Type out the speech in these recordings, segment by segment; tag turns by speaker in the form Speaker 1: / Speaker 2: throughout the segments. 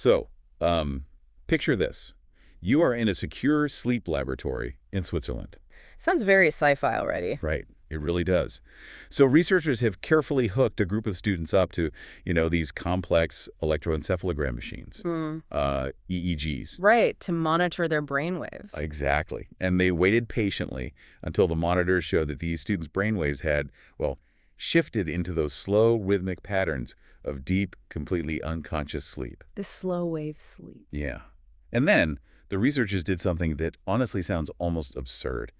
Speaker 1: So, picture this. You are in a secure sleep laboratory in Switzerland.
Speaker 2: Sounds very sci-fi already.
Speaker 1: Right. It really does. So researchers have carefully hooked a group of students up to, these complex electroencephalogram machines, EEGs.
Speaker 2: Right, to monitor their brainwaves.
Speaker 1: Exactly. And they waited patiently until the monitors showed that these students' brainwaves had, well, shifted into those slow, rhythmic patterns of deep, completely unconscious sleep.
Speaker 2: The slow wave sleep.
Speaker 1: Yeah. And then the researchers did something that honestly sounds almost absurd.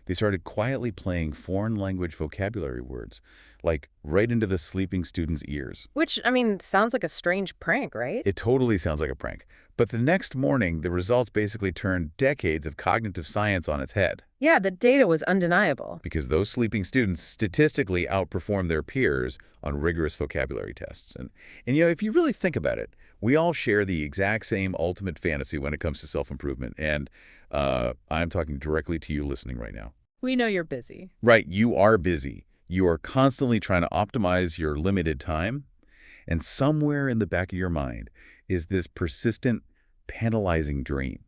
Speaker 1: They started quietly playing foreign language vocabulary words, like right into the sleeping students' ears.
Speaker 2: Which, sounds like a strange prank, right?
Speaker 1: It totally sounds like a prank. But the next morning, the results basically turned decades of cognitive science on its head.
Speaker 2: Yeah, the data was undeniable.
Speaker 1: Because those sleeping students statistically outperformed their peers on rigorous vocabulary tests. And if you really think about it, we all share the exact same ultimate fantasy when it comes to self-improvement. And I'm talking directly to you listening right now.
Speaker 2: We know you're busy.
Speaker 1: Right, you are busy. You are constantly trying to optimize your limited time. And somewhere in the back of your mind is this persistent, penalizing dream.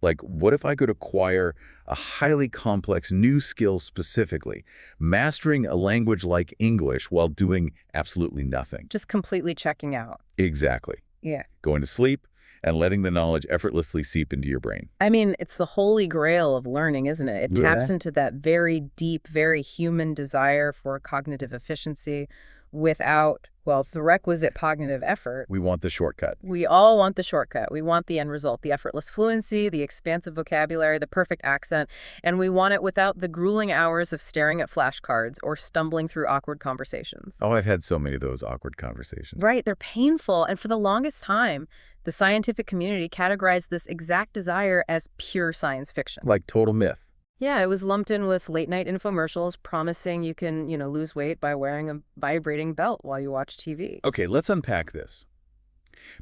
Speaker 1: Like, what if I could acquire a highly complex new skill specifically, mastering a language like English while doing absolutely nothing?
Speaker 2: Just completely checking out.
Speaker 1: Exactly.
Speaker 2: Yeah.
Speaker 1: Going to sleep and letting the knowledge effortlessly seep into your brain.
Speaker 2: It's the holy grail of learning, isn't it? It taps into that very deep, very human desire for cognitive efficiency without, the requisite cognitive effort.
Speaker 1: We want the shortcut.
Speaker 2: We all want the shortcut. We want the end result, the effortless fluency, the expansive vocabulary, the perfect accent, and we want it without the grueling hours of staring at flashcards or stumbling through awkward conversations.
Speaker 1: Oh, I've had so many of those awkward conversations.
Speaker 2: Right, they're painful, and for the longest time, the scientific community categorized this exact desire as pure science fiction.
Speaker 1: Like total myth.
Speaker 2: Yeah, it was lumped in with late-night infomercials promising you can, lose weight by wearing a vibrating belt while you watch TV.
Speaker 1: Okay, let's unpack this.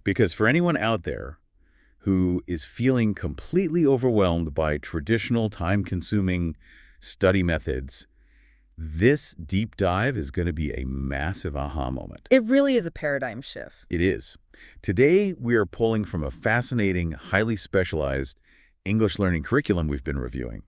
Speaker 1: Because for anyone out there who is feeling completely overwhelmed by traditional time-consuming study methods, this deep dive is going to be a massive aha moment.
Speaker 2: It really is a paradigm shift.
Speaker 1: It is. Today, we are pulling from a fascinating, highly specialized English learning curriculum we've been reviewing.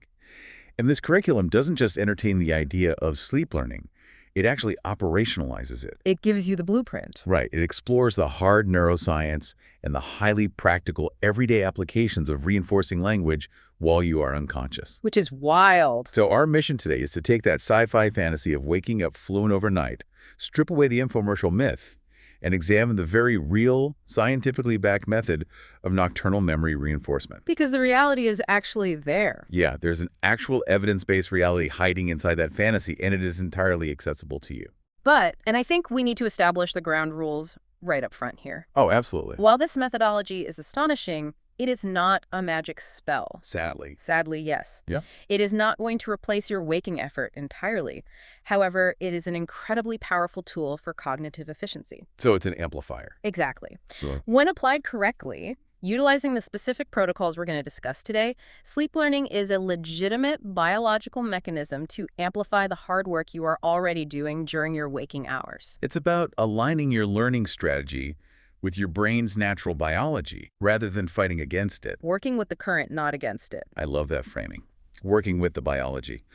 Speaker 1: And this curriculum doesn't just entertain the idea of sleep learning. It actually operationalizes it.
Speaker 2: It gives you the blueprint.
Speaker 1: Right. It explores the hard neuroscience and the highly practical everyday applications of reinforcing language while you are unconscious.
Speaker 2: Which is wild.
Speaker 1: So our mission today is to take that sci-fi fantasy of waking up fluent overnight, strip away the infomercial myth, and examine the very real, scientifically backed method of nocturnal memory reinforcement.
Speaker 2: Because the reality is actually there.
Speaker 1: Yeah, there's an actual evidence-based reality hiding inside that fantasy, and it is entirely accessible to you.
Speaker 2: And I think we need to establish the ground rules right up front here.
Speaker 1: Oh, absolutely.
Speaker 2: While this methodology is astonishing, it is not a magic spell.
Speaker 1: Sadly.
Speaker 2: Sadly, yes.
Speaker 1: Yeah.
Speaker 2: It is not going to replace your waking effort entirely. However, it is an incredibly powerful tool for cognitive efficiency.
Speaker 1: So it's an amplifier.
Speaker 2: Exactly.
Speaker 1: Sure.
Speaker 2: When applied correctly, utilizing the specific protocols we're going to discuss today, sleep learning is a legitimate biological mechanism to amplify the hard work you are already doing during your waking hours.
Speaker 1: It's about aligning your learning strategy with your brain's natural biology rather than fighting against it.
Speaker 2: Working with the current, not against it.
Speaker 1: I love that framing. Working with the biology.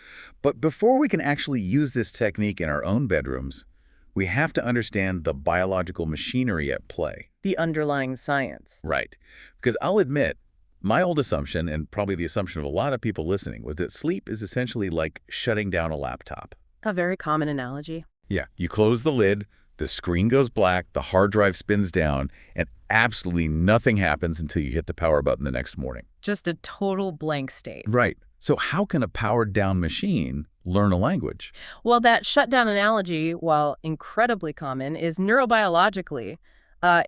Speaker 1: But before we can actually use this technique in our own bedrooms, we have to understand the biological machinery at play.
Speaker 2: The underlying science.
Speaker 1: Right. Because I'll admit, my old assumption, and probably the assumption of a lot of people listening, was that sleep is essentially like shutting down a laptop.
Speaker 2: A very common analogy.
Speaker 1: Yeah, you close the lid, the screen goes black, the hard drive spins down, and absolutely nothing happens until you hit the power button the next morning.
Speaker 2: Just a total blank state.
Speaker 1: Right. So how can a powered-down machine learn a language?
Speaker 2: Well, that shutdown analogy, while incredibly common, is neurobiologically,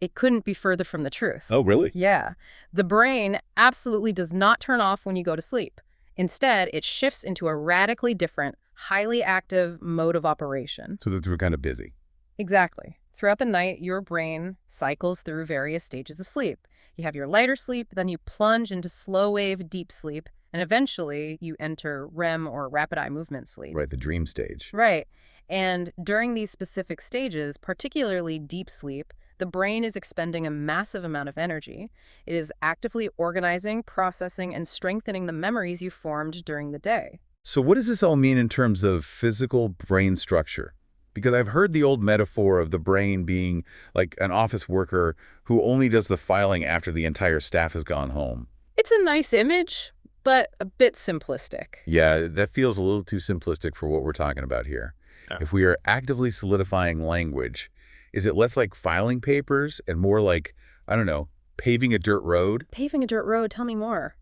Speaker 2: it couldn't be further from the truth.
Speaker 1: Oh, really?
Speaker 2: Yeah. The brain absolutely does not turn off when you go to sleep. Instead, it shifts into a radically different, highly active mode of operation.
Speaker 1: So that we're kind of busy.
Speaker 2: Exactly. Throughout the night, your brain cycles through various stages of sleep. You have your lighter sleep, then you plunge into slow-wave deep sleep, and eventually you enter REM or rapid eye movement sleep.
Speaker 1: Right, the dream stage.
Speaker 2: Right. And during these specific stages, particularly deep sleep, The brain is expending a massive amount of energy. It is actively organizing, processing, and strengthening the memories you formed during the day.
Speaker 1: So what does this all mean in terms of physical brain structure? Because I've heard the old metaphor of the brain being like an office worker who only does the filing after the entire staff has gone home.
Speaker 2: It's a nice image, but a bit simplistic.
Speaker 1: Yeah, that feels a little too simplistic for what we're talking about here.
Speaker 3: Yeah.
Speaker 1: If we are actively solidifying language, is it less like filing papers and more like, I don't know, paving a dirt road?
Speaker 2: Paving a dirt road, tell me more.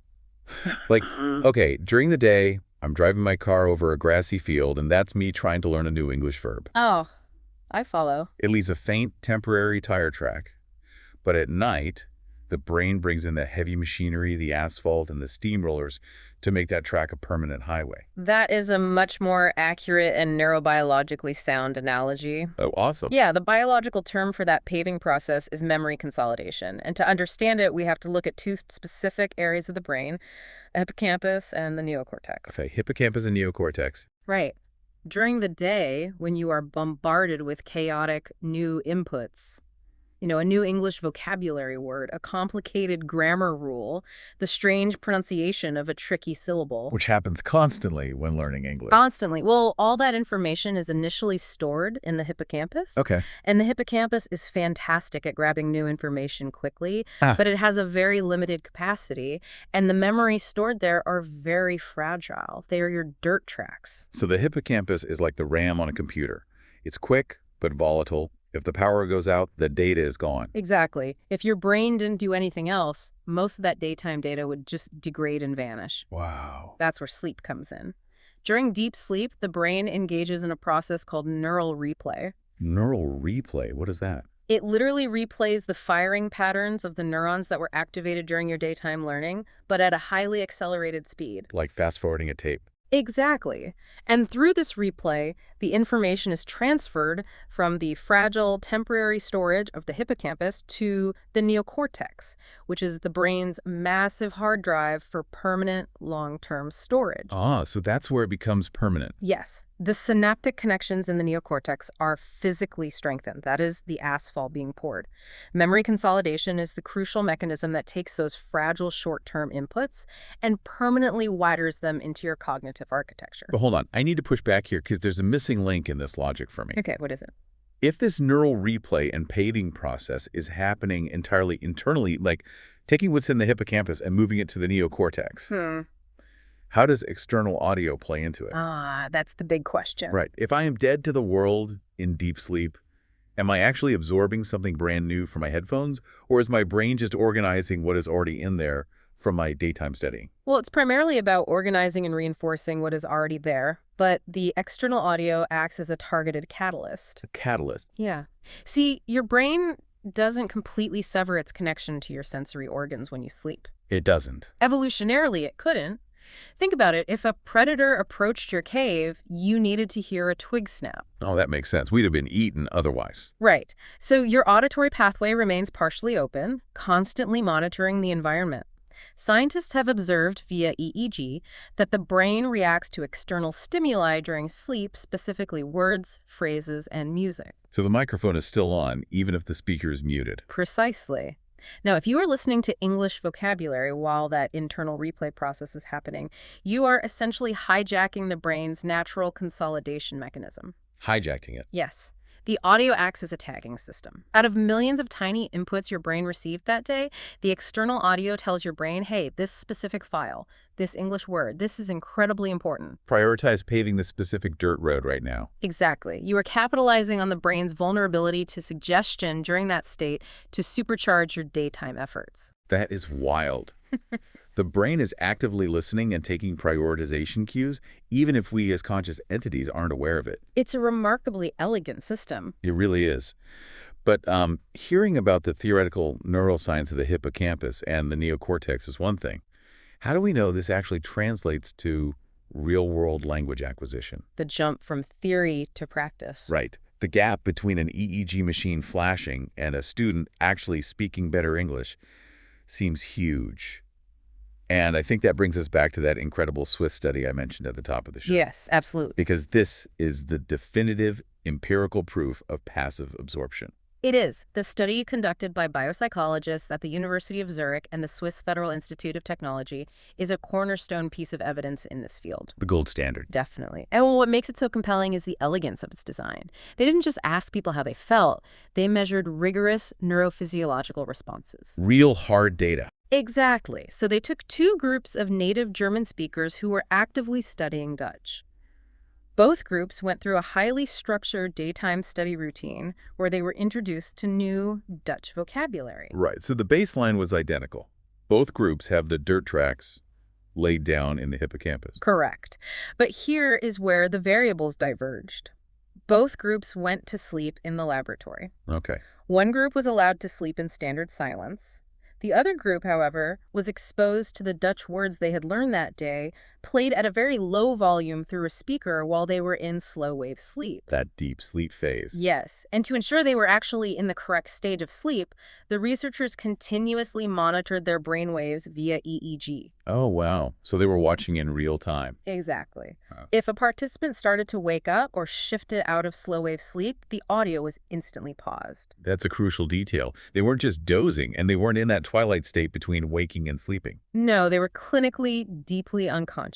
Speaker 1: Like, okay, during the day, I'm driving my car over a grassy field, and that's me trying to learn a new English verb.
Speaker 2: Oh, I follow.
Speaker 1: It leaves a faint, temporary tire track. But at night, the brain brings in the heavy machinery, the asphalt, and the steamrollers to make that track a permanent highway.
Speaker 2: That is a much more accurate and neurobiologically sound analogy.
Speaker 1: Oh, awesome.
Speaker 2: Yeah, the biological term for that paving process is memory consolidation. And to understand it, we have to look at two specific areas of the brain, the hippocampus and the neocortex.
Speaker 1: Okay, hippocampus and neocortex.
Speaker 2: Right. During the day, when you are bombarded with chaotic new inputs, a new English vocabulary word, a complicated grammar rule, the strange pronunciation of a tricky syllable.
Speaker 1: Which happens constantly when learning English.
Speaker 2: Constantly. Well, all that information is initially stored in the hippocampus.
Speaker 1: Okay.
Speaker 2: And the hippocampus is fantastic at grabbing new information quickly,
Speaker 1: Ah.
Speaker 2: but it has a very limited capacity, and the memories stored there are very fragile. They are your dirt tracks.
Speaker 1: So the hippocampus is like the RAM on a computer. It's quick, but volatile. If the power goes out, the data is gone.
Speaker 2: Exactly. If your brain didn't do anything else, most of that daytime data would just degrade and vanish.
Speaker 1: Wow.
Speaker 2: That's where sleep comes in. During deep sleep, the brain engages in a process called neural replay.
Speaker 1: Neural replay, what is that?
Speaker 2: It literally replays the firing patterns of the neurons that were activated during your daytime learning, but at a highly accelerated speed.
Speaker 1: Like fast-forwarding a tape.
Speaker 2: Exactly. And through this replay, the information is transferred from the fragile temporary storage of the hippocampus to the neocortex, which is the brain's massive hard drive for permanent long-term storage.
Speaker 1: Ah, so that's where it becomes permanent.
Speaker 2: Yes. The synaptic connections in the neocortex are physically strengthened. That is the asphalt being poured. Memory consolidation is the crucial mechanism that takes those fragile short-term inputs and permanently wires them into your cognitive architecture.
Speaker 1: But hold on, I need to push back here because there's a missing link in this logic for me.
Speaker 2: Okay, what is it?
Speaker 1: If this neural replay and paving process is happening entirely internally, like taking what's in the hippocampus and moving it to the neocortex, how does external audio play into it?
Speaker 2: That's the big question.
Speaker 1: Right. If I am dead to the world in deep sleep, am I actually absorbing something brand new from my headphones, or is my brain just organizing what is already in there from my daytime studying?
Speaker 2: Well, it's primarily about organizing and reinforcing what is already there, but the external audio acts as a targeted catalyst.
Speaker 1: A catalyst.
Speaker 2: Yeah. See, your brain doesn't completely sever its connection to your sensory organs when you sleep.
Speaker 1: It doesn't.
Speaker 2: Evolutionarily, it couldn't. Think about it. If a predator approached your cave, you needed to hear a twig snap.
Speaker 1: Oh, that makes sense. We'd have been eaten otherwise.
Speaker 2: Right. So your auditory pathway remains partially open, constantly monitoring the environment. Scientists have observed via EEG that the brain reacts to external stimuli during sleep, specifically words, phrases, and music.
Speaker 1: So the microphone is still on, even if the speaker is muted.
Speaker 2: Precisely. Now, if you are listening to English vocabulary while that internal replay process is happening, you are essentially hijacking the brain's natural consolidation mechanism.
Speaker 1: Hijacking it.
Speaker 2: Yes. The audio acts as a tagging system. Out of millions of tiny inputs your brain received that day, the external audio tells your brain, hey, this specific file, this English word, this is incredibly important.
Speaker 1: Prioritize paving the specific dirt road right now.
Speaker 2: Exactly. You are capitalizing on the brain's vulnerability to suggestion during that state to supercharge your daytime efforts.
Speaker 1: That is wild. The brain is actively listening and taking prioritization cues, even if we as conscious entities aren't aware of it.
Speaker 2: It's a remarkably elegant system.
Speaker 1: It really is. But hearing about the theoretical neuroscience of the hippocampus and the neocortex is one thing. How do we know this actually translates to real-world language acquisition?
Speaker 2: The jump from theory to practice.
Speaker 1: Right. The gap between an EEG machine flashing and a student actually speaking better English seems huge. And I think that brings us back to that incredible Swiss study I mentioned at the top of the show.
Speaker 2: Yes, absolutely.
Speaker 1: Because this is the definitive empirical proof of passive absorption.
Speaker 2: It is. The study conducted by biopsychologists at the University of Zurich and the Swiss Federal Institute of Technology is a cornerstone piece of evidence in this field.
Speaker 1: The gold standard.
Speaker 2: Definitely. And what makes it so compelling is the elegance of its design. They didn't just ask people how they felt, they measured rigorous neurophysiological responses.
Speaker 1: Real hard data.
Speaker 2: Exactly. So they took two groups of native German speakers who were actively studying Dutch. Both groups went through a highly structured daytime study routine where they were introduced to new Dutch vocabulary.
Speaker 1: Right, so the baseline was identical. Both groups have the dirt tracks laid down in the hippocampus.
Speaker 2: Correct. But here is where the variables diverged. Both groups went to sleep in the laboratory.
Speaker 1: Okay.
Speaker 2: One group was allowed to sleep in standard silence. The other group, however, was exposed to the Dutch words they had learned that day, played at a very low volume through a speaker while they were in slow-wave sleep.
Speaker 1: That deep sleep phase.
Speaker 2: Yes, and to ensure they were actually in the correct stage of sleep, the researchers continuously monitored their brainwaves via EEG.
Speaker 1: Oh, wow. So they were watching in real time.
Speaker 2: Exactly.
Speaker 1: Huh.
Speaker 2: If a participant started to wake up or shifted out of slow-wave sleep, the audio was instantly paused.
Speaker 1: That's a crucial detail. They weren't just dozing, and they weren't in that twilight state between waking and sleeping.
Speaker 2: No, they were clinically deeply unconscious.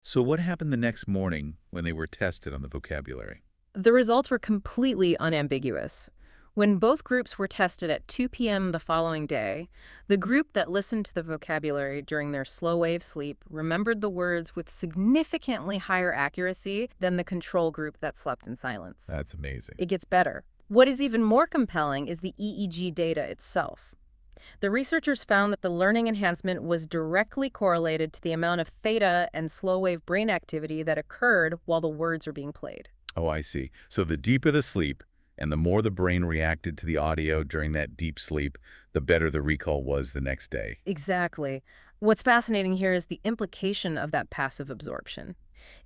Speaker 1: So what happened the next morning when they were tested on the vocabulary?
Speaker 2: The results were completely unambiguous. When both groups were tested at 2 p.m. the following day, the group that listened to the vocabulary during their slow-wave sleep remembered the words with significantly higher accuracy than the control group that slept in silence.
Speaker 1: That's amazing.
Speaker 2: It gets better. What is even more compelling is the EEG data itself. The researchers found that the learning enhancement was directly correlated to the amount of theta and slow-wave brain activity that occurred while the words were being played.
Speaker 1: Oh, I see. So the deeper the sleep, and the more the brain reacted to the audio during that deep sleep, the better the recall was the next day.
Speaker 2: Exactly. What's fascinating here is the implication of that passive absorption.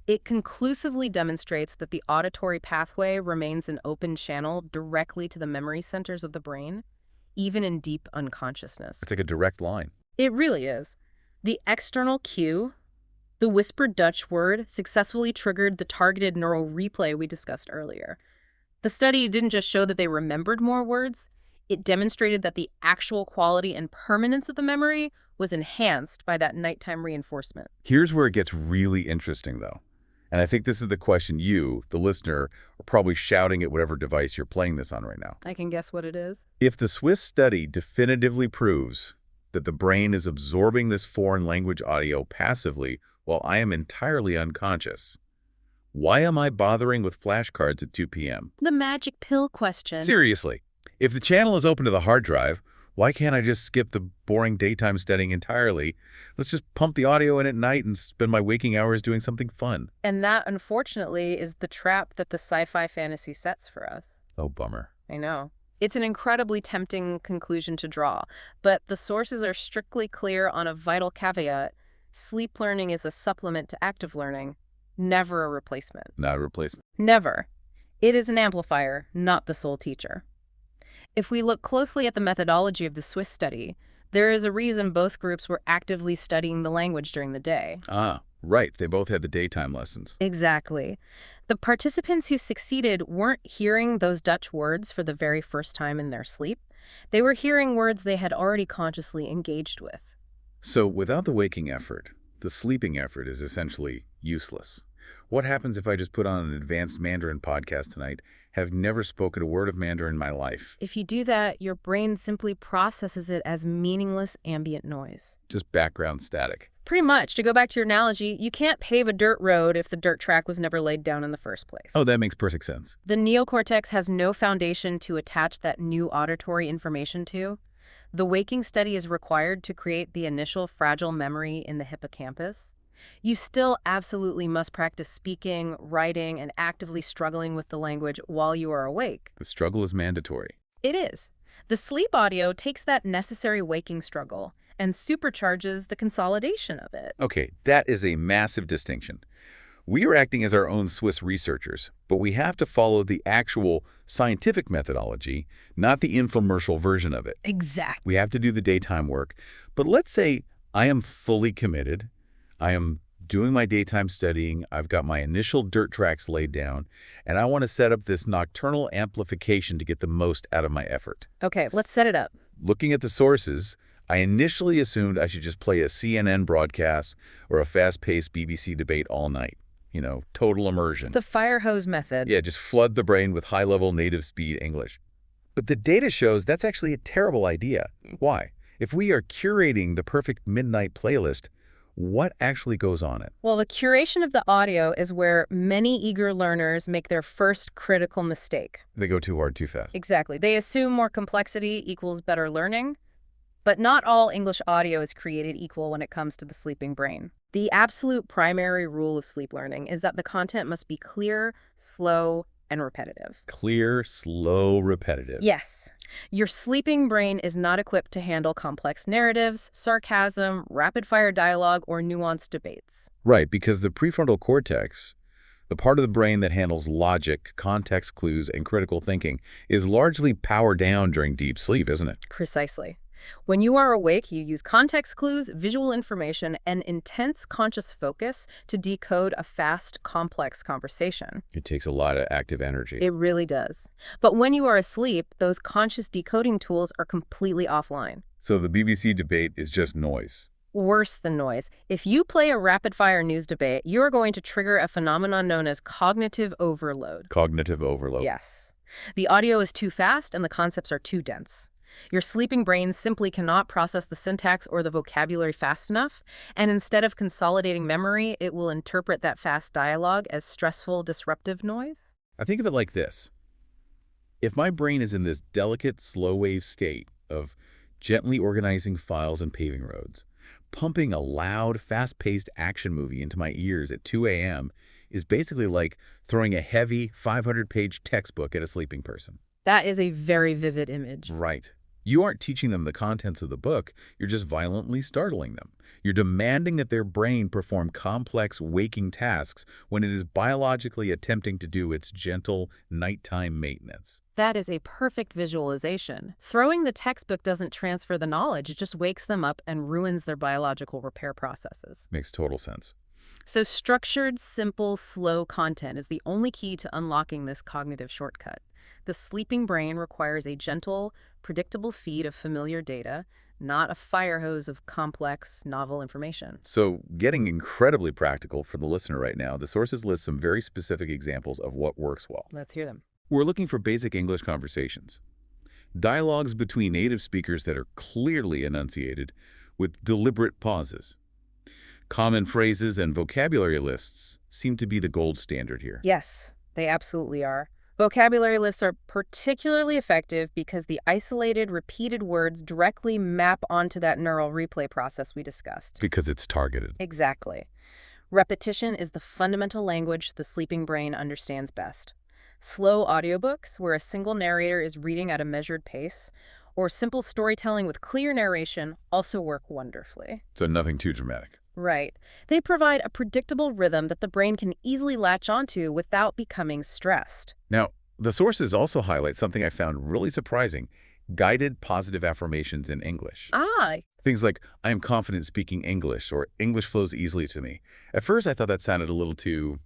Speaker 2: It conclusively demonstrates that the auditory pathway remains an open channel directly to the memory centers of the brain, even in deep unconsciousness.
Speaker 1: It's like a direct line.
Speaker 2: It really is. The external cue, the whispered Dutch word, successfully triggered the targeted neural replay we discussed earlier. The study didn't just show that they remembered more words, it demonstrated that the actual quality and permanence of the memory was enhanced by that nighttime reinforcement.
Speaker 1: Here's where it gets really interesting, though. And I think this is the question you, the listener, are probably shouting at whatever device you're playing this on right now.
Speaker 2: I can guess what it is.
Speaker 1: If the Swiss study definitively proves that the brain is absorbing this foreign language audio passively while I am entirely unconscious, why am I bothering with flashcards at 2 p.m.?
Speaker 2: The magic pill question.
Speaker 1: Seriously, if the channel is open to the hard drive, why can't I just skip the boring daytime studying entirely? Let's just pump the audio in at night and spend my waking hours doing something fun.
Speaker 2: And that, unfortunately, is the trap that the sci-fi fantasy sets for us.
Speaker 1: Oh, bummer.
Speaker 2: I know. It's an incredibly tempting conclusion to draw, but the sources are strictly clear on a vital caveat. Sleep learning is a supplement to active learning, never a replacement.
Speaker 1: Not a replacement.
Speaker 2: Never. It is an amplifier, not the sole teacher. If we look closely at the methodology of the Swiss study, there is a reason both groups were actively studying the language during the day.
Speaker 1: Ah, right. They both had the daytime lessons.
Speaker 2: Exactly. The participants who succeeded weren't hearing those Dutch words for the very first time in their sleep. They were hearing words they had already consciously engaged with.
Speaker 1: So without the waking effort, the sleeping effort is essentially useless. What happens if I just put on an advanced Mandarin podcast tonight, have never spoken a word of Mandarin in my life?
Speaker 2: If you do that, your brain simply processes it as meaningless ambient noise.
Speaker 1: Just background static.
Speaker 2: Pretty much. To go back to your analogy, you can't pave a dirt road if the dirt track was never laid down in the first place.
Speaker 1: Oh, that makes perfect sense.
Speaker 2: The neocortex has no foundation to attach that new auditory information to. The waking study is required to create the initial fragile memory in the hippocampus. You still absolutely must practice speaking, writing, and actively struggling with the language while you are awake.
Speaker 1: The struggle is mandatory.
Speaker 2: It is. The sleep audio takes that necessary waking struggle and supercharges the consolidation of it.
Speaker 1: Okay, that is a massive distinction. We are acting as our own Swiss researchers, but we have to follow the actual scientific methodology, not the infomercial version of it.
Speaker 2: Exactly.
Speaker 1: We have to do the daytime work. But let's say I am fully committed. I am doing my daytime studying, I've got my initial dirt tracks laid down, and I want to set up this nocturnal amplification to get the most out of my effort.
Speaker 2: Okay, let's set it up.
Speaker 1: Looking at the sources, I initially assumed I should just play a CNN broadcast or a fast-paced BBC debate all night. You know, total immersion.
Speaker 2: The fire hose method.
Speaker 1: Yeah, just flood the brain with high-level native speed English. But the data shows that's actually a terrible idea. Why? If we are curating the perfect midnight playlist, what actually goes on it?
Speaker 2: Well, the curation of the audio is where many eager learners make their first critical mistake.
Speaker 1: They go too hard too fast.
Speaker 2: Exactly. They assume more complexity equals better learning, but not all English audio is created equal when it comes to the sleeping brain. The absolute primary rule of sleep learning is that the content must be clear, slow, and repetitive.
Speaker 1: Clear, slow, repetitive.
Speaker 2: Yes. Your sleeping brain is not equipped to handle complex narratives, sarcasm, rapid-fire dialogue, or nuanced debates.
Speaker 1: Right, because the prefrontal cortex, the part of the brain that handles logic, context clues, and critical thinking, is largely powered down during deep sleep, isn't it?
Speaker 2: Precisely. When you are awake, you use context clues, visual information, and intense conscious focus to decode a fast, complex conversation.
Speaker 1: It takes a lot of active energy.
Speaker 2: It really does. But when you are asleep, those conscious decoding tools are completely offline.
Speaker 1: So the BBC debate is just noise.
Speaker 2: Worse than noise. If you play a rapid-fire news debate, you are going to trigger a phenomenon known as cognitive overload.
Speaker 1: Cognitive overload.
Speaker 2: Yes. The audio is too fast and the concepts are too dense. Your sleeping brain simply cannot process the syntax or the vocabulary fast enough, and instead of consolidating memory, it will interpret that fast dialogue as stressful, disruptive noise.
Speaker 1: I think of it like this. If my brain is in this delicate, slow-wave state of gently organizing files and paving roads, pumping a loud, fast-paced action movie into my ears at 2 a.m. is basically like throwing a heavy 500-page textbook at a sleeping person.
Speaker 2: That is a very vivid image.
Speaker 1: Right. You aren't teaching them the contents of the book, you're just violently startling them. You're demanding that their brain perform complex waking tasks when it is biologically attempting to do its gentle nighttime maintenance.
Speaker 2: That is a perfect visualization. Throwing the textbook doesn't transfer the knowledge, it just wakes them up and ruins their biological repair processes.
Speaker 1: Makes total sense.
Speaker 2: So structured, simple, slow content is the only key to unlocking this cognitive shortcut. The sleeping brain requires a gentle, predictable feed of familiar data, not a fire hose of complex, novel information.
Speaker 1: So, getting incredibly practical for the listener right now, the sources list some very specific examples of what works well.
Speaker 2: Let's hear them.
Speaker 1: We're looking for basic English conversations. Dialogues between native speakers that are clearly enunciated with deliberate pauses. Common phrases and vocabulary lists seem to be the gold standard here.
Speaker 2: Yes, they absolutely are. Vocabulary lists are particularly effective because the isolated, repeated words directly map onto that neural replay process we discussed.
Speaker 1: Because it's targeted.
Speaker 2: Exactly. Repetition is the fundamental language the sleeping brain understands best. Slow audiobooks, where a single narrator is reading at a measured pace, or simple storytelling with clear narration also work wonderfully.
Speaker 1: So nothing too dramatic.
Speaker 2: Right. They provide a predictable rhythm that the brain can easily latch onto without becoming stressed.
Speaker 1: Now, the sources also highlight something I found really surprising: guided positive affirmations in English. Things like, I am confident speaking English, or English flows easily to me. At first, I thought that sounded a little too,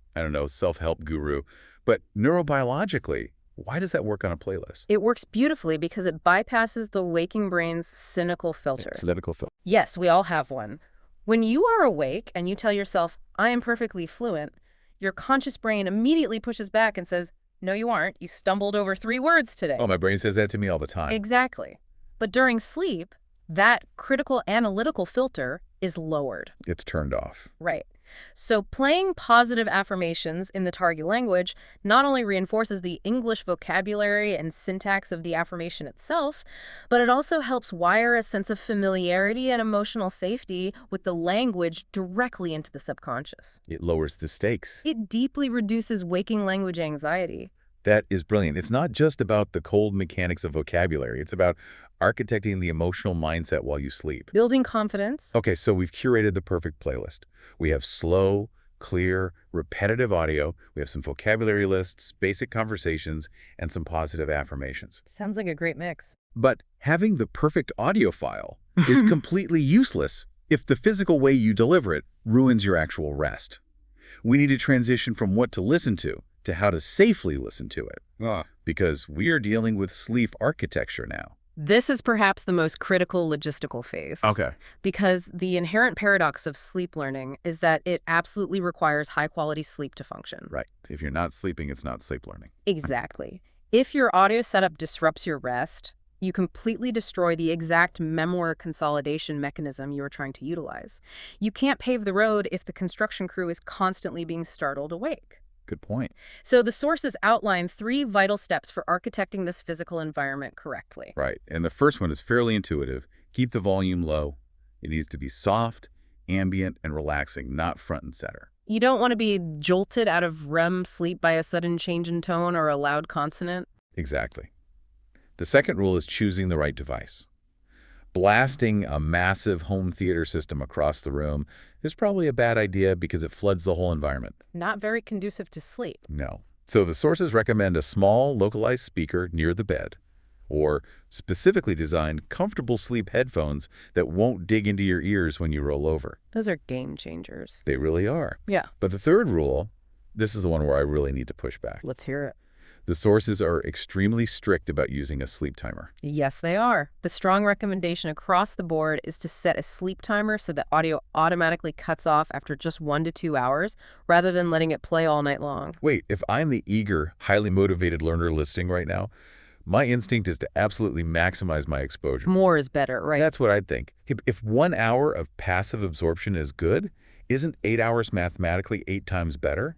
Speaker 1: self-help guru. But neurobiologically, why does that work on a playlist?
Speaker 2: It works beautifully because it bypasses the waking brain's cynical filter.
Speaker 1: Cynical filter.
Speaker 2: Yes, we all have one. When you are awake and you tell yourself, I am perfectly fluent, your conscious brain immediately pushes back and says, no, you aren't. You stumbled over 3 words today.
Speaker 1: Oh, my brain says that to me all the time.
Speaker 2: Exactly. But during sleep, that critical analytical filter is lowered.
Speaker 1: It's turned off.
Speaker 2: Right. So playing positive affirmations in the target language not only reinforces the English vocabulary and syntax of the affirmation itself, but it also helps wire a sense of familiarity and emotional safety with the language directly into the subconscious.
Speaker 1: It lowers the stakes.
Speaker 2: It deeply reduces waking language anxiety.
Speaker 1: That is brilliant. It's not just about the cold mechanics of vocabulary. It's about architecting the emotional mindset while you sleep.
Speaker 2: Building confidence.
Speaker 1: Okay, so we've curated the perfect playlist. We have slow, clear, repetitive audio. We have some vocabulary lists, basic conversations, and some positive affirmations.
Speaker 2: Sounds like a great mix.
Speaker 1: But having the perfect audio file is completely useless if the physical way you deliver it ruins your actual rest. We need to transition from what to listen to how to safely listen to it. Because we are dealing with sleep architecture now.
Speaker 2: This is perhaps the most critical logistical phase.
Speaker 1: Okay.
Speaker 2: Because the inherent paradox of sleep learning is that it absolutely requires high-quality sleep to function.
Speaker 1: Right. If you're not sleeping, it's not sleep learning.
Speaker 2: Exactly. If your audio setup disrupts your rest, you completely destroy the exact memoir consolidation mechanism you are trying to utilize. You can't pave the road if the construction crew is constantly being startled awake.
Speaker 1: Good point.
Speaker 2: So the sources outline 3 vital steps for architecting this physical environment correctly.
Speaker 1: Right. And the first one is fairly intuitive. Keep the volume low. It needs to be soft, ambient, and relaxing, not front and center.
Speaker 2: You don't want to be jolted out of REM sleep by a sudden change in tone or a loud consonant.
Speaker 1: Exactly. The second rule is choosing the right device. Blasting a massive home theater system across the room is probably a bad idea because it floods the whole environment.
Speaker 2: Not very conducive to sleep.
Speaker 1: No. So the sources recommend a small, localized speaker near the bed, or specifically designed, comfortable sleep headphones that won't dig into your ears when you roll over.
Speaker 2: Those are game changers.
Speaker 1: They really are.
Speaker 2: Yeah.
Speaker 1: But the third rule, this is the one where I really need to push back.
Speaker 2: Let's hear it.
Speaker 1: The sources are extremely strict about using a sleep timer.
Speaker 2: Yes, they are. The strong recommendation across the board is to set a sleep timer so that audio automatically cuts off after just 1 to 2 hours, rather than letting it play all night long.
Speaker 1: Wait, if I'm the eager, highly motivated learner listening right now, my instinct is to absolutely maximize my exposure.
Speaker 2: More is better, right?
Speaker 1: That's what I'd think. If 1 hour of passive absorption is good, isn't 8 hours mathematically 8 times better?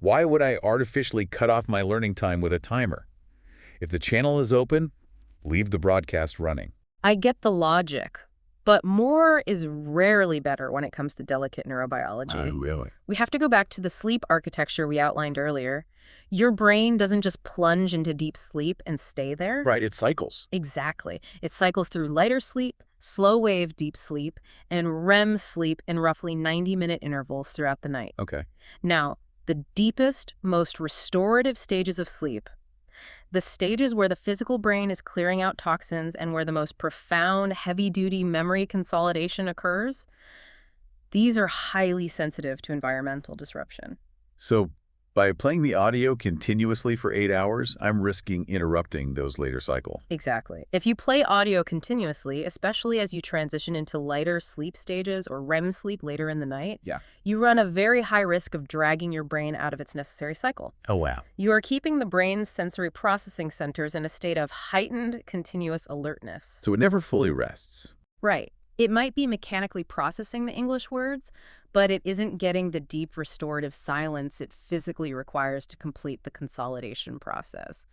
Speaker 1: Why would I artificially cut off my learning time with a timer? If the channel is open, leave the broadcast running.
Speaker 2: I get the logic, but more is rarely better when it comes to delicate neurobiology.
Speaker 1: Really?
Speaker 2: We have to go back to the sleep architecture we outlined earlier. Your brain doesn't just plunge into deep sleep and stay there.
Speaker 1: Right, it cycles.
Speaker 2: Exactly. It cycles through lighter sleep, slow-wave deep sleep, and REM sleep in roughly 90-minute intervals throughout the night.
Speaker 1: Okay.
Speaker 2: Now, the deepest, most restorative stages of sleep, the stages where the physical brain is clearing out toxins and where the most profound, heavy-duty memory consolidation occurs, these are highly sensitive to environmental disruption.
Speaker 1: So by playing the audio continuously for 8 hours, I'm risking interrupting those later cycles.
Speaker 2: Exactly. If you play audio continuously, especially as you transition into lighter sleep stages or REM sleep later in the night, you run a very high risk of dragging your brain out of its necessary cycle.
Speaker 1: Oh, wow.
Speaker 2: You are keeping the brain's sensory processing centers in a state of heightened, continuous alertness.
Speaker 1: So it never fully rests.
Speaker 2: Right. It might be mechanically processing the English words, but it isn't getting the deep restorative silence it physically requires to complete the consolidation process.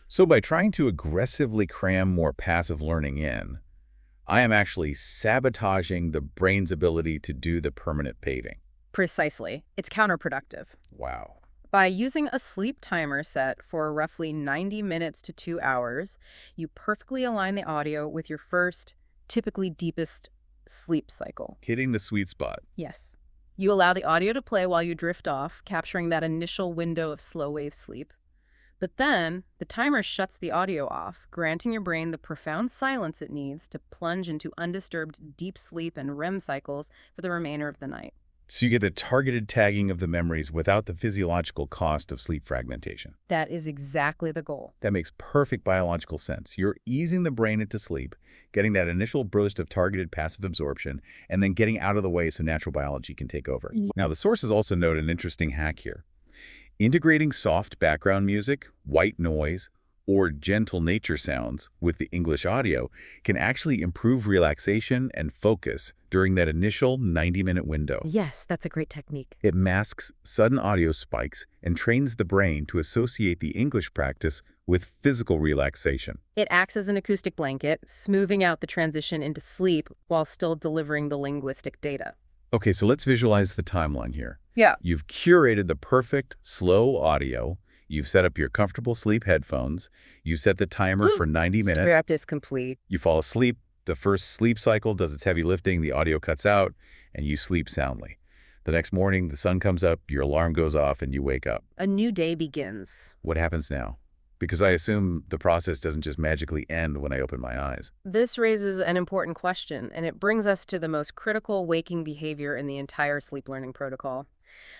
Speaker 1: So by trying to aggressively cram more passive learning in, I am actually sabotaging the brain's ability to do the permanent paving.
Speaker 2: Precisely. It's counterproductive.
Speaker 1: Wow.
Speaker 2: By using a sleep timer set for roughly 90 minutes to 2 hours, you perfectly align the audio with your first, typically deepest sleep cycle.
Speaker 1: Hitting the sweet spot.
Speaker 2: Yes. You allow the audio to play while you drift off, capturing that initial window of slow-wave sleep. But then, the timer shuts the audio off, granting your brain the profound silence it needs to plunge into undisturbed deep sleep and REM cycles for the remainder of the night.
Speaker 1: So you get the targeted tagging of the memories without the physiological cost of sleep fragmentation.
Speaker 2: That is exactly the goal.
Speaker 1: That makes perfect biological sense. You're easing the brain into sleep, getting that initial burst of targeted passive absorption, and then getting out of the way so natural biology can take over. Now, the sources also note an interesting hack here. Integrating soft background music, white noise, or gentle nature sounds with the English audio can actually improve relaxation and focus during that initial 90-minute window.
Speaker 2: Yes, that's a great technique.
Speaker 1: It masks sudden audio spikes and trains the brain to associate the English practice with physical relaxation.
Speaker 2: It acts as an acoustic blanket, smoothing out the transition into sleep while still delivering the linguistic data.
Speaker 1: Okay, so let's visualize the timeline here.
Speaker 2: Yeah.
Speaker 1: You've curated the perfect, slow audio. You've set up your comfortable sleep headphones. You set the timer for 90 minutes.
Speaker 2: Script is complete.
Speaker 1: You fall asleep. The first sleep cycle does its heavy lifting. The audio cuts out, and you sleep soundly. The next morning, the sun comes up, your alarm goes off, and you wake up.
Speaker 2: A new day begins.
Speaker 1: What happens now? Because I assume the process doesn't just magically end when I open my eyes.
Speaker 2: This raises an important question, and it brings us to the most critical waking behavior in the entire sleep learning protocol,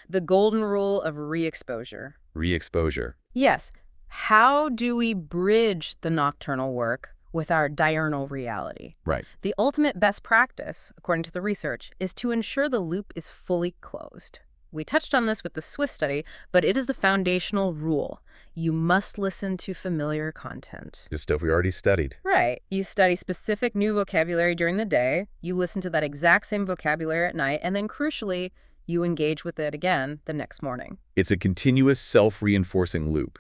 Speaker 2: the golden rule of re-exposure.
Speaker 1: Re-exposure.
Speaker 2: Yes, how do we bridge the nocturnal work with our diurnal reality?
Speaker 1: Right.
Speaker 2: The ultimate best practice, according to the research, is to ensure the loop is fully closed. We touched on this with the Swiss study, but it is the foundational rule. You must listen to familiar content.
Speaker 1: Just stuff we already studied.
Speaker 2: Right. You study specific new vocabulary during the day, you listen to that exact same vocabulary at night, and then crucially, you engage with it again the next morning.
Speaker 1: It's a continuous self-reinforcing loop.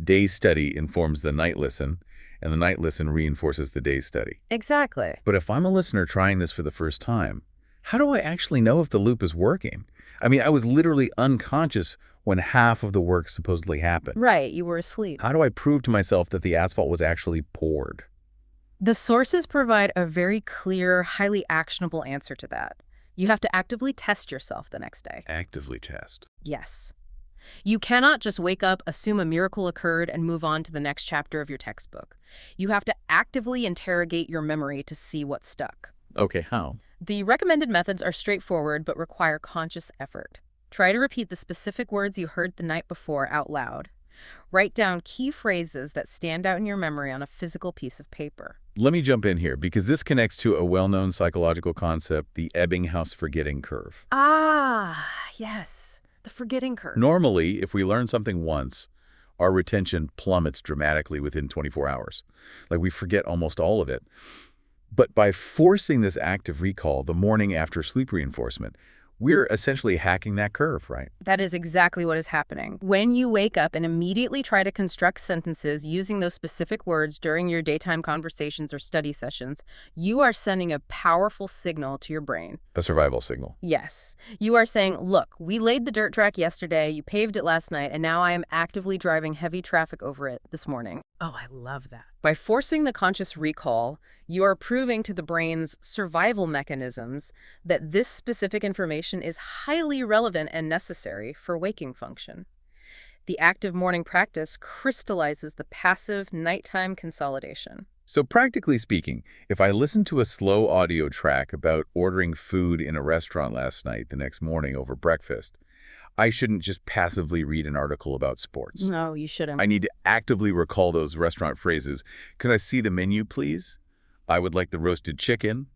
Speaker 1: Day study informs the night listen, and the night listen reinforces the day study.
Speaker 2: Exactly.
Speaker 1: But if I'm a listener trying this for the first time, how do I actually know if the loop is working? I mean, I was literally unconscious when half of the work supposedly happened.
Speaker 2: Right, you were asleep.
Speaker 1: How do I prove to myself that the asphalt was actually poured?
Speaker 2: The sources provide a very clear, highly actionable answer to that. You have to actively test yourself the next day.
Speaker 1: Actively test.
Speaker 2: Yes. You cannot just wake up, assume a miracle occurred, and move on to the next chapter of your textbook. You have to actively interrogate your memory to see what stuck.
Speaker 1: Okay, how?
Speaker 2: The recommended methods are straightforward but require conscious effort. Try to repeat the specific words you heard the night before out loud. Write down key phrases that stand out in your memory on a physical piece of paper.
Speaker 1: Let me jump in here because this connects to a well-known psychological concept, the Ebbinghaus forgetting curve.
Speaker 2: Ah, yes. The forgetting curve.
Speaker 1: Normally, if we learn something once, our retention plummets dramatically within 24 hours. Like we forget almost all of it. But by forcing this active recall the morning after sleep reinforcement, we're essentially hacking that curve, right?
Speaker 2: That is exactly what is happening. When you wake up and immediately try to construct sentences using those specific words during your daytime conversations or study sessions, you are sending a powerful signal to your brain.
Speaker 1: A survival signal.
Speaker 2: Yes. You are saying, look, we laid the dirt track yesterday, you paved it last night, and now I am actively driving heavy traffic over it this morning. Oh, I love that. By forcing the conscious recall, you are proving to the brain's survival mechanisms that this specific information is highly relevant and necessary for waking function. The active morning practice crystallizes the passive nighttime consolidation.
Speaker 1: So practically speaking, if I listen to a slow audio track about ordering food in a restaurant last night the next morning over breakfast, I shouldn't just passively read an article about sports.
Speaker 2: No, you shouldn't.
Speaker 1: I need to actively recall those restaurant phrases. Could I see the menu, please? I would like the roasted chicken.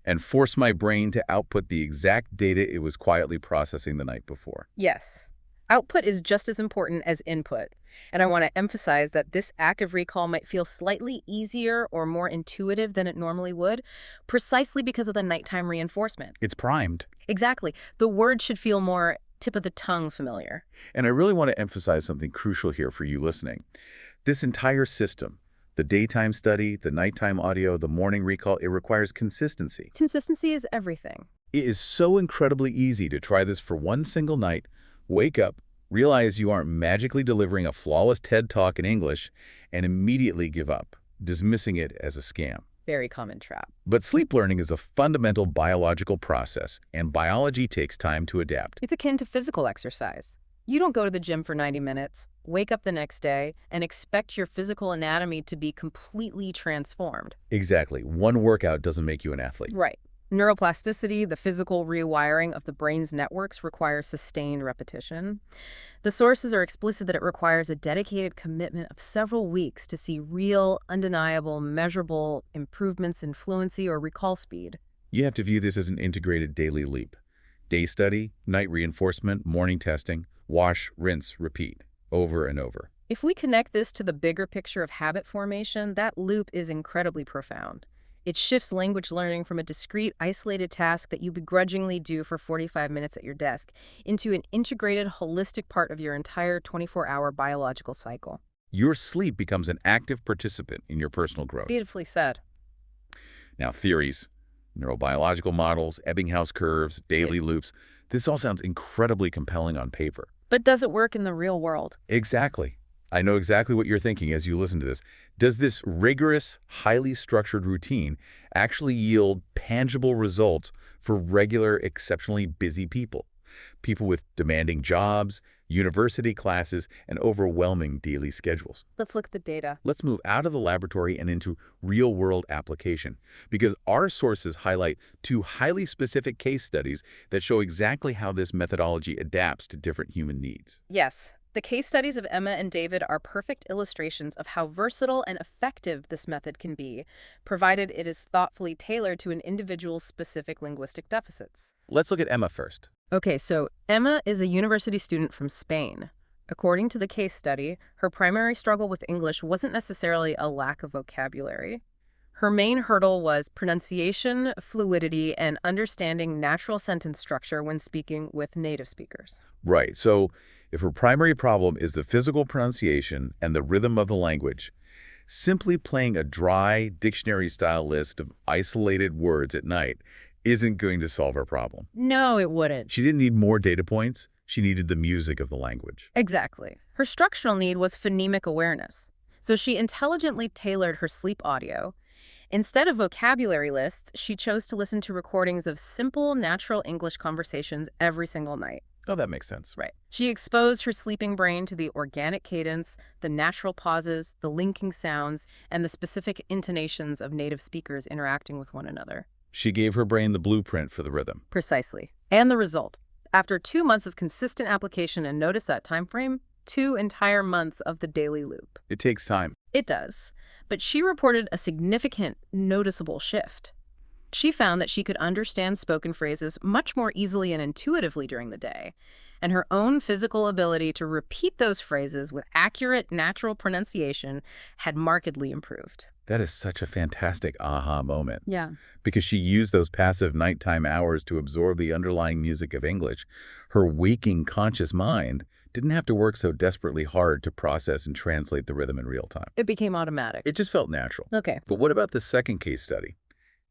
Speaker 1: And force my brain to output the exact data it was quietly processing the night before.
Speaker 2: Yes. Output is just as important as input. And I want to emphasize that this active recall might feel slightly easier or more intuitive than it normally would, precisely because of the nighttime reinforcement.
Speaker 1: It's primed.
Speaker 2: Exactly. The word should feel more tip of the tongue familiar.
Speaker 1: And I really want to emphasize something crucial here for you listening. This entire system, the daytime study, the nighttime audio, the morning recall, it requires consistency.
Speaker 2: Consistency is everything.
Speaker 1: It is so incredibly easy to try this for one single night, wake up, realize you aren't magically delivering a flawless TED Talk in English, and immediately give up, dismissing it as a scam.
Speaker 2: Very common trap.
Speaker 1: But sleep learning is a fundamental biological process, and biology takes time to adapt.
Speaker 2: It's akin to physical exercise. You don't go to the gym for 90 minutes, wake up the next day, and expect your physical anatomy to be completely transformed.
Speaker 1: Exactly. One workout doesn't make you an athlete.
Speaker 2: Right. Neuroplasticity, the physical rewiring of the brain's networks, requires sustained repetition. The sources are explicit that it requires a dedicated commitment of several weeks to see real, undeniable, measurable improvements in fluency or recall speed.
Speaker 1: You have to view this as an integrated daily leap. Day study, night reinforcement, morning testing, wash, rinse, repeat, over and over.
Speaker 2: If we connect this to the bigger picture of habit formation, that loop is incredibly profound. It shifts language learning from a discrete, isolated task that you begrudgingly do for 45 minutes at your desk into an integrated, holistic part of your entire 24-hour biological cycle.
Speaker 1: Your sleep becomes an active participant in your personal growth.
Speaker 2: Beautifully said.
Speaker 1: Now, theories, neurobiological models, Ebbinghaus curves, daily loops, this all sounds incredibly compelling on paper.
Speaker 2: But does it work in the real world?
Speaker 1: Exactly. I know exactly what you're thinking as you listen to this. Does this rigorous, highly structured routine actually yield tangible results for regular, exceptionally busy people? People with demanding jobs, university classes, and overwhelming daily schedules.
Speaker 2: Let's look at the data.
Speaker 1: Let's move out of the laboratory and into real-world application, because our sources highlight two highly specific case studies that show exactly how this methodology adapts to different human needs.
Speaker 2: Yes, the case studies of Emma and David are perfect illustrations of how versatile and effective this method can be, provided it is thoughtfully tailored to an individual's specific linguistic deficits.
Speaker 1: Let's look at Emma first.
Speaker 2: Okay, so Emma is a university student from Spain. According to the case study, her primary struggle with English wasn't necessarily a lack of vocabulary. Her main hurdle was pronunciation, fluidity, and understanding natural sentence structure when speaking with native speakers.
Speaker 1: Right, so if her primary problem is the physical pronunciation and the rhythm of the language, simply playing a dry, dictionary-style list of isolated words at night isn't going to solve her problem.
Speaker 2: No, it wouldn't.
Speaker 1: She didn't need more data points. She needed the music of the language.
Speaker 2: Exactly. Her structural need was phonemic awareness. So she intelligently tailored her sleep audio. Instead of vocabulary lists, she chose to listen to recordings of simple, natural English conversations every single night.
Speaker 1: Oh, that makes sense.
Speaker 2: Right. She exposed her sleeping brain to the organic cadence, the natural pauses, the linking sounds, and the specific intonations of native speakers interacting with one another.
Speaker 1: She gave her brain the blueprint for the rhythm.
Speaker 2: Precisely. And the result. After 2 months of consistent application, and notice that time frame, 2 entire months of the daily loop.
Speaker 1: It takes time.
Speaker 2: It does. But she reported a significant, noticeable shift. She found that she could understand spoken phrases much more easily and intuitively during the day, and her own physical ability to repeat those phrases with accurate, natural pronunciation had markedly improved.
Speaker 1: That is such a fantastic aha moment.
Speaker 2: Yeah.
Speaker 1: Because she used those passive nighttime hours to absorb the underlying music of English. Her waking, conscious mind didn't have to work so desperately hard to process and translate the rhythm in real time.
Speaker 2: It became automatic.
Speaker 1: It just felt natural.
Speaker 2: Okay.
Speaker 1: But what about the second case study?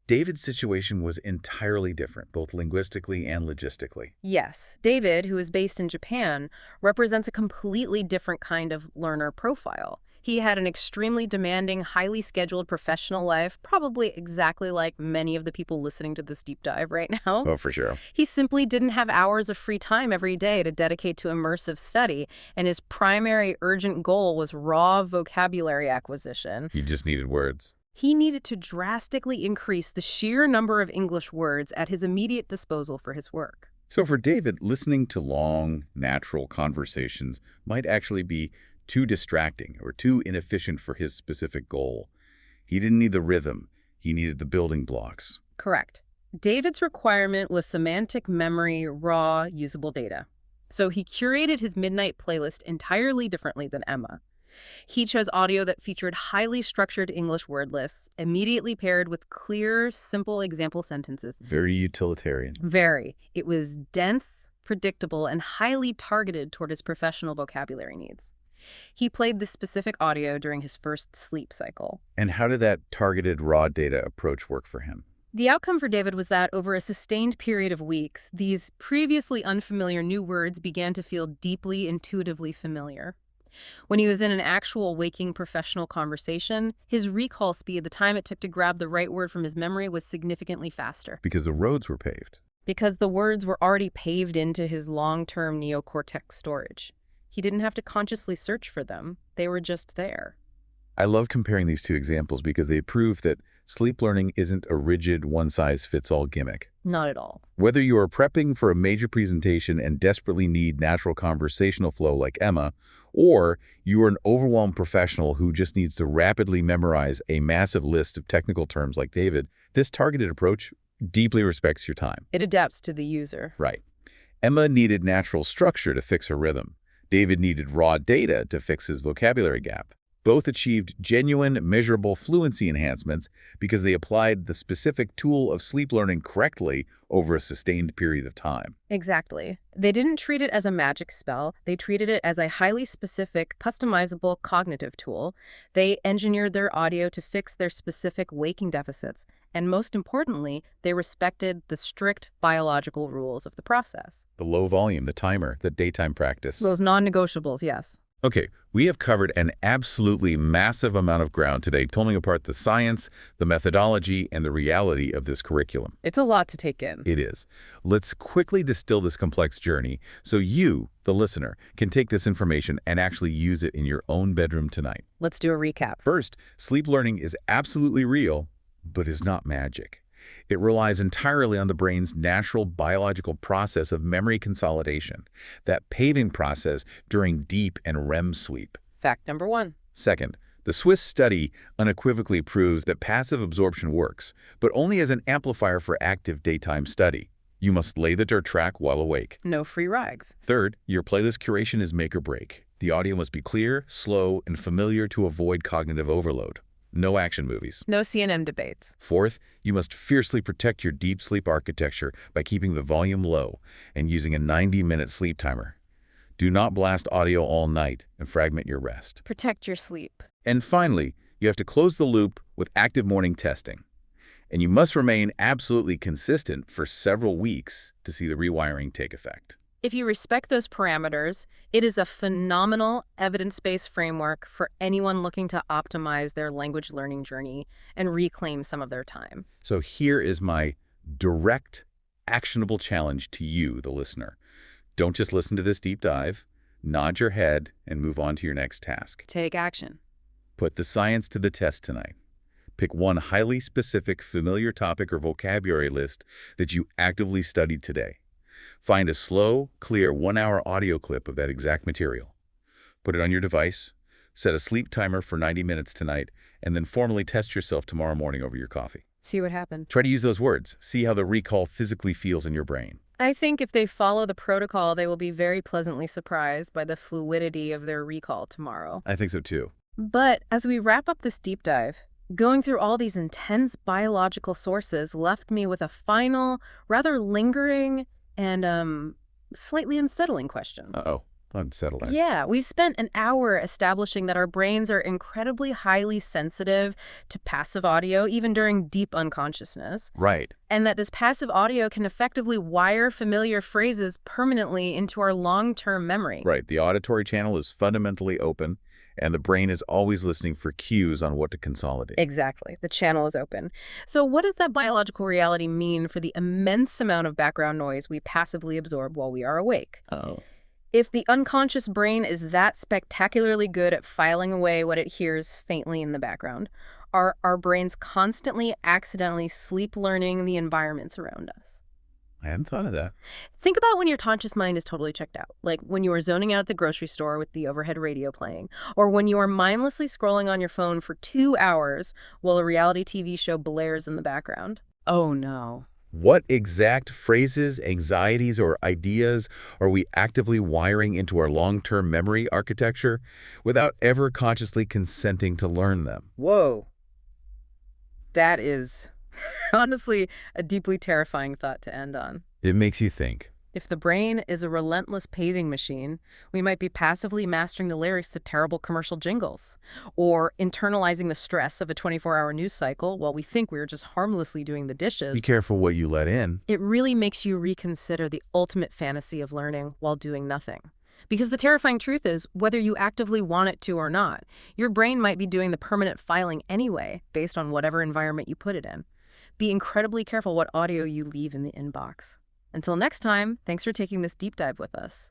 Speaker 1: David's situation was entirely different, both linguistically and logistically.
Speaker 2: Yes. David, who is based in Japan, represents a completely different kind of learner profile. He had an extremely demanding, highly scheduled professional life, probably exactly like many of the people listening to this deep dive right now.
Speaker 1: Oh, for sure.
Speaker 2: He simply didn't have hours of free time every day to dedicate to immersive study, and his primary urgent goal was raw vocabulary acquisition.
Speaker 1: He just needed words.
Speaker 2: He needed to drastically increase the sheer number of English words at his immediate disposal for his work.
Speaker 1: So for David, listening to long, natural conversations might actually be too distracting or too inefficient for his specific goal. He didn't need the rhythm. He needed the building blocks.
Speaker 2: Correct. David's requirement was semantic memory, raw, usable data. So he curated his midnight playlist entirely differently than Emma. He chose audio that featured highly structured English word lists, immediately paired with clear, simple example sentences.
Speaker 1: Very utilitarian.
Speaker 2: Very. It was dense, predictable, and highly targeted toward his professional vocabulary needs. He played this specific audio during his first sleep cycle.
Speaker 1: And how did that targeted raw data approach work for him?
Speaker 2: The outcome for David was that over a sustained period of weeks, these previously unfamiliar new words began to feel deeply intuitively familiar. When he was in an actual waking professional conversation, his recall speed, the time it took to grab the right word from his memory, was significantly faster.
Speaker 1: Because the roads were paved.
Speaker 2: Because the words were already paved into his long-term neocortex storage. He didn't have to consciously search for them. They were just there.
Speaker 1: I love comparing these two examples because they prove that sleep learning isn't a rigid, one-size-fits-all gimmick.
Speaker 2: Not at all.
Speaker 1: Whether you are prepping for a major presentation and desperately need natural conversational flow like Emma, or you are an overwhelmed professional who just needs to rapidly memorize a massive list of technical terms like David, this targeted approach deeply respects your time.
Speaker 2: It adapts to the user.
Speaker 1: Right. Emma needed natural structure to fix her rhythm. David needed raw data to fix his vocabulary gap. Both achieved genuine, measurable fluency enhancements because they applied the specific tool of sleep learning correctly over a sustained period of time.
Speaker 2: Exactly. They didn't treat it as a magic spell. They treated it as a highly specific, customizable cognitive tool. They engineered their audio to fix their specific waking deficits. And most importantly, they respected the strict biological rules of the process.
Speaker 1: The low volume, the timer, the daytime practice.
Speaker 2: Those non-negotiables, yes.
Speaker 1: Okay, we have covered an absolutely massive amount of ground today, pulling apart the science, the methodology, and the reality of this curriculum.
Speaker 2: It's a lot to take in.
Speaker 1: It is. Let's quickly distill this complex journey so you, the listener, can take this information and actually use it in your own bedroom tonight.
Speaker 2: Let's do a recap.
Speaker 1: First, sleep learning is absolutely real, but is not magic. It relies entirely on the brain's natural biological process of memory consolidation, that paving process during deep and REM sleep.
Speaker 2: Fact number 1.
Speaker 1: Second, the Swiss study unequivocally proves that passive absorption works, but only as an amplifier for active daytime study. You must lay the dirt track while awake.
Speaker 2: No free rides.
Speaker 1: Third, your playlist curation is make or break. The audio must be clear, slow, and familiar to avoid cognitive overload. No action movies.
Speaker 2: No C&M debates.
Speaker 1: Fourth, you must fiercely protect your deep sleep architecture by keeping the volume low and using a 90-minute sleep timer. Do not blast audio all night and fragment your rest.
Speaker 2: Protect your sleep.
Speaker 1: And finally, you have to close the loop with active morning testing. And you must remain absolutely consistent for several weeks to see the rewiring take effect.
Speaker 2: If you respect those parameters, it is a phenomenal evidence-based framework for anyone looking to optimize their language learning journey and reclaim some of their time.
Speaker 1: So here is my direct, actionable challenge to you, the listener. Don't just listen to this deep dive, nod your head, and move on to your next task.
Speaker 2: Take action.
Speaker 1: Put the science to the test tonight. Pick one highly specific, familiar topic or vocabulary list that you actively studied today. Find a slow, clear 1-hour audio clip of that exact material. Put it on your device, set a sleep timer for 90 minutes tonight, and then formally test yourself tomorrow morning over your coffee.
Speaker 2: See what happens.
Speaker 1: Try to use those words. See how the recall physically feels in your brain.
Speaker 2: I think if they follow the protocol, they will be very pleasantly surprised by the fluidity of their recall tomorrow.
Speaker 1: I think so too.
Speaker 2: But as we wrap up this deep dive, going through all these intense biological sources left me with a final, rather lingering and slightly unsettling question.
Speaker 1: Uh-oh. Unsettling.
Speaker 2: Yeah, we've spent an hour establishing that our brains are incredibly highly sensitive to passive audio, even during deep unconsciousness.
Speaker 1: Right.
Speaker 2: And that this passive audio can effectively wire familiar phrases permanently into our long-term memory.
Speaker 1: Right. The auditory channel is fundamentally open, and the brain is always listening for cues on what to consolidate.
Speaker 2: Exactly. The channel is open. So what does that biological reality mean for the immense amount of background noise we passively absorb while we are awake?
Speaker 1: Oh.
Speaker 2: If the unconscious brain is that spectacularly good at filing away what it hears faintly in the background, are our brains constantly accidentally sleep learning the environments around us?
Speaker 1: I hadn't thought of that.
Speaker 2: Think about when your conscious mind is totally checked out, like when you are zoning out at the grocery store with the overhead radio playing, or when you are mindlessly scrolling on your phone for 2 hours while a reality TV show blares in the background. Oh no.
Speaker 1: What exact phrases, anxieties, or ideas are we actively wiring into our long-term memory architecture without ever consciously consenting to learn them?
Speaker 2: Whoa. That is honestly a deeply terrifying thought to end on.
Speaker 1: It makes you think.
Speaker 2: If the brain is a relentless paving machine, we might be passively mastering the lyrics to terrible commercial jingles, or internalizing the stress of a 24-hour news cycle while we think we're just harmlessly doing the dishes.
Speaker 1: Be careful what you let in.
Speaker 2: It really makes you reconsider the ultimate fantasy of learning while doing nothing. Because the terrifying truth is, whether you actively want it to or not, your brain might be doing the permanent filing anyway, based on whatever environment you put it in. Be incredibly careful what audio you leave in the inbox. Until next time, thanks for taking this deep dive with us.